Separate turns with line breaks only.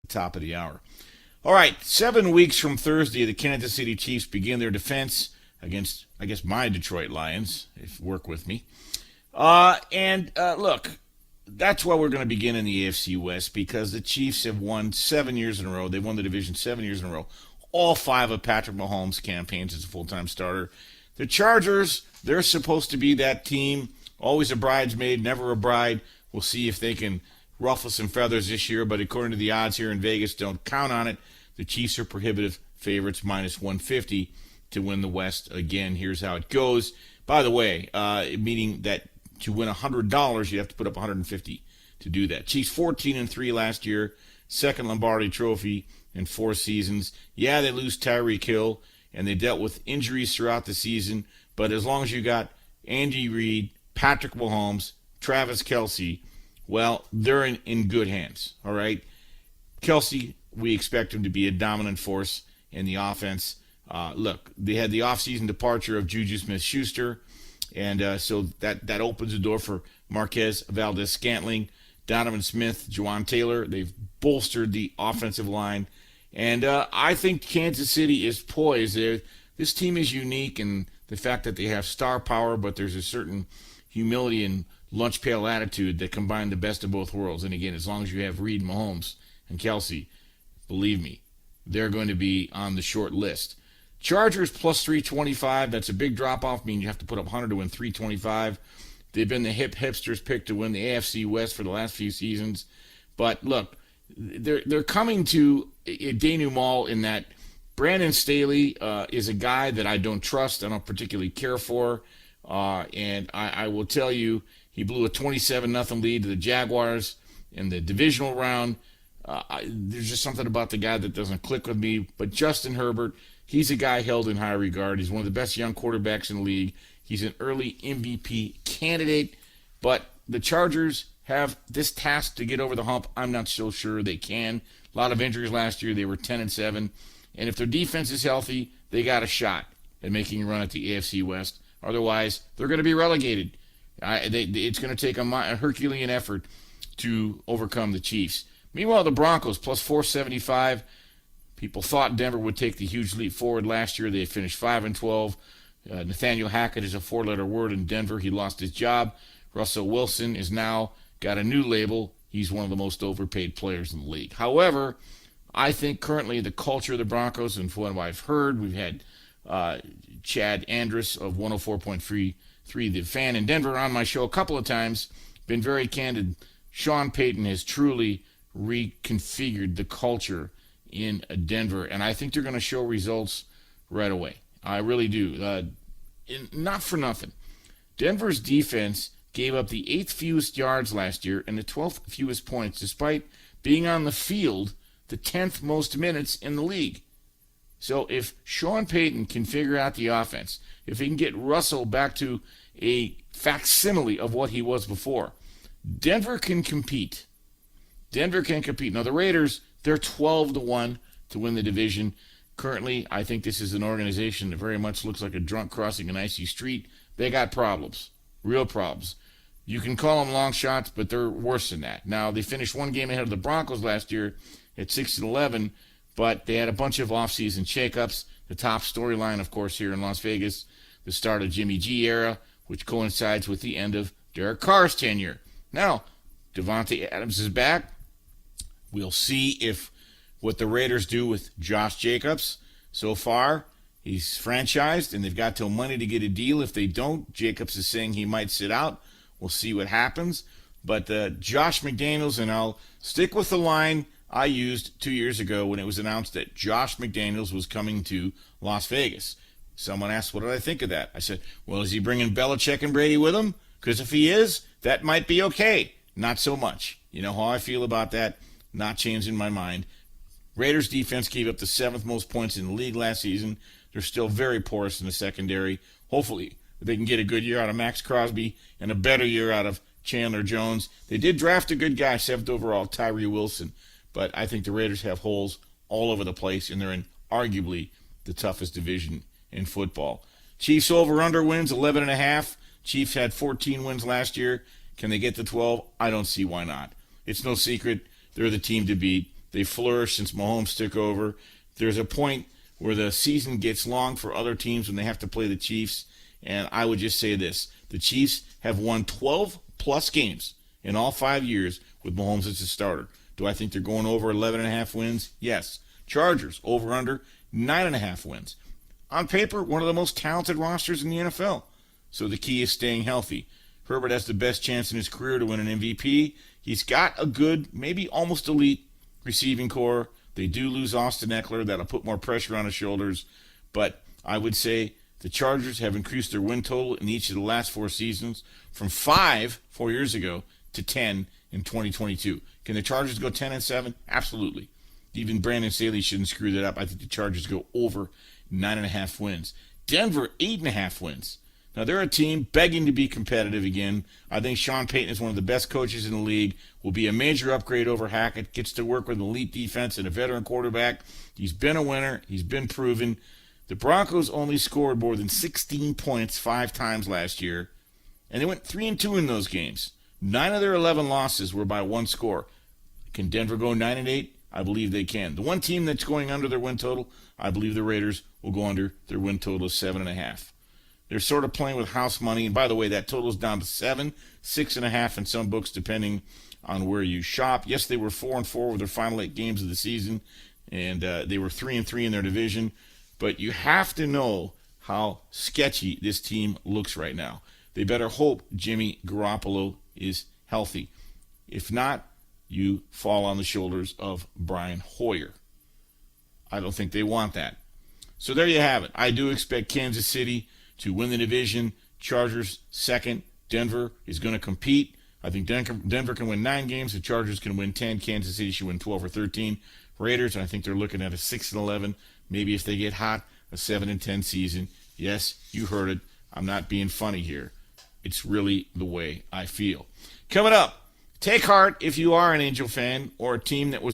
top of the hour. All right, 7 weeks from Thursday, the Kansas City Chiefs begin their defense against, I guess, my Detroit Lions, if you work with me. Look, that's why we're going to begin in the AFC West, because the Chiefs have won 7 years in a row. They've won the division 7 years in a row. All 5 of Patrick Mahomes' campaigns as a full-time starter. The Chargers, they're supposed to be that team, always a bridesmaid, never a bride. We'll see if they can ruffle some feathers this year, but according to the odds here in Vegas, don't count on it. The Chiefs are prohibitive favorites, minus 150 to win the West. Again, here's how it goes. By the way, meaning that to win $100, you have to put up 150 to do that. Chiefs 14-3 last year, second Lombardi Trophy in 4 seasons. Yeah, they lose Tyreek Hill, and they dealt with injuries throughout the season, but as long as you got Andy Reid, Patrick Mahomes, Travis Kelce, well, they're in good hands, all right? Kelce, we expect him to be a dominant force in the offense. Look, they had the offseason departure of Juju Smith-Schuster, and so that opens the door for Marquez Valdez-Scantling, Donovan Smith, Juwan Taylor. They've bolstered the offensive line, and I think Kansas City is poised. This team is unique in the fact that they have star power, but there's a certain humility and lunch pail attitude that combine the best of both worlds. And again, as long as you have Reid, Mahomes, and Kelce, believe me, they're going to be on the short list. Chargers plus 325. That's a big drop-off. Meaning you have to put up 100 to win 325. They've been the hipsters pick to win the AFC West for the last few seasons. But look, they're coming to a denouement in that Brandon Staley is a guy that I don't trust. I don't particularly care for. And I will tell you, he blew a 27-0 lead to the Jaguars in the divisional round. There's just something about the guy that doesn't click with me. But Justin Herbert, he's a guy held in high regard. He's one of the best young quarterbacks in the league. He's an early MVP candidate. But the Chargers have this task to get over the hump. I'm not so sure they can. A lot of injuries last year. They were 10-7. And if their defense is healthy, they got a shot at making a run at the AFC West. Otherwise, they're going to be relegated. It's going to take a Herculean effort to overcome the Chiefs. Meanwhile, the Broncos, plus 475. People thought Denver would take the huge leap forward last year. They finished 5-12. Nathaniel Hackett is a 4-letter word in Denver. He lost his job. Russell Wilson is now got a new label. He's one of the most overpaid players in the league. However, I think currently the culture of the Broncos, and from what I've heard, we've had Chad Andrus of 104.3, The Fan in Denver, on my show a couple of times, been very candid. Sean Payton has truly reconfigured the culture in Denver, and I think they're going to show results right away. I really do. Not for nothing. Denver's defense gave up the 8th fewest yards last year and the 12th fewest points, despite being on the field the 10th most minutes in the league. So if Sean Payton can figure out the offense, if he can get Russell back to a facsimile of what he was before, Denver can compete. Denver can compete. Now, the Raiders, they're 12-1 to win the division. Currently, I think this is an organization that very much looks like a drunk crossing an icy street. They got problems, real problems. You can call them long shots, but they're worse than that. Now, they finished one game ahead of the Broncos last year at 6-11, but they had a bunch of offseason shakeups. The top storyline, of course, here in Las Vegas, the start of Jimmy G era, which coincides with the end of Derek Carr's tenure. Now, Devontae Adams is back. We'll see if what the Raiders do with Josh Jacobs. So far, he's franchised, and they've got till Monday to get a deal. If they don't, Jacobs is saying he might sit out. We'll see what happens. But Josh McDaniels, and I'll stick with the line I used 2 years ago when it was announced that Josh McDaniels was coming to Las Vegas. Someone asked, what did I think of that? I said, well, is he bringing Belichick and Brady with him? Because if he is, that might be okay. Not so much. You know how I feel about that? Not changing my mind. Raiders defense gave up the 7th most points in the league last season. They're still very porous in the secondary. Hopefully they can get a good year out of Max Crosby and a better year out of Chandler Jones. They did draft a good guy, 7th overall, Tyree Wilson. But I think the Raiders have holes all over the place, and they're in arguably the toughest division in football. Chiefs over-under wins, 11.5. Chiefs had 14 wins last year. Can they get to 12? I don't see why not. It's no secret they're the team to beat. They flourished since Mahomes took over. There's a point where the season gets long for other teams when they have to play the Chiefs. And I would just say this. The Chiefs have won 12-plus games in all 5 years with Mahomes as a starter. Do I think they're going over 11.5 wins? Yes. Chargers, over-under 9.5 wins. On paper, one of the most talented rosters in the NFL. So the key is staying healthy. Herbert has the best chance in his career to win an MVP. He's got a good, maybe almost elite receiving core. They do lose Austin Eckler. That'll put more pressure on his shoulders. But I would say the Chargers have increased their win total in each of the last 4 seasons from 5 4 years ago to 10 in 2022. Can the Chargers go 10-7? Absolutely. Even Brandon Staley shouldn't screw that up. I think the Chargers go over 9.5 wins. Denver, 8.5 wins. Now, they're a team begging to be competitive again. I think Sean Payton is one of the best coaches in the league, will be a major upgrade over Hackett, gets to work with an elite defense and a veteran quarterback. He's been a winner. He's been proven. The Broncos only scored more than 16 points 5 times last year, and they went 3-2 in those games. 9 of their 11 losses were by 1 score. Can Denver go 9-8? I believe they can. The one team that's going under their win total, I believe the Raiders will go under their win total of 7.5. They're sort of playing with house money. And by the way, that total is down to 7, 6.5 in some books, depending on where you shop. Yes, they were 4-4 with their final 8 games of the season, and they were 3-3 in their division. But you have to know how sketchy this team looks right now. They better hope Jimmy Garoppolo is healthy. If not, you fall on the shoulders of Brian Hoyer. I don't think they want that. So there you have it. I do expect Kansas City to win the division. Chargers second. Denver is going to compete. I think Denver can win 9 games. The Chargers can win 10. Kansas City should win 12 or 13. Raiders, I think they're looking at a 6-11. Maybe if they get hot, a 7-10 season. Yes, you heard it. I'm not being funny here. It's really the way I feel. Coming up, take heart if you are an Angel fan or a team that was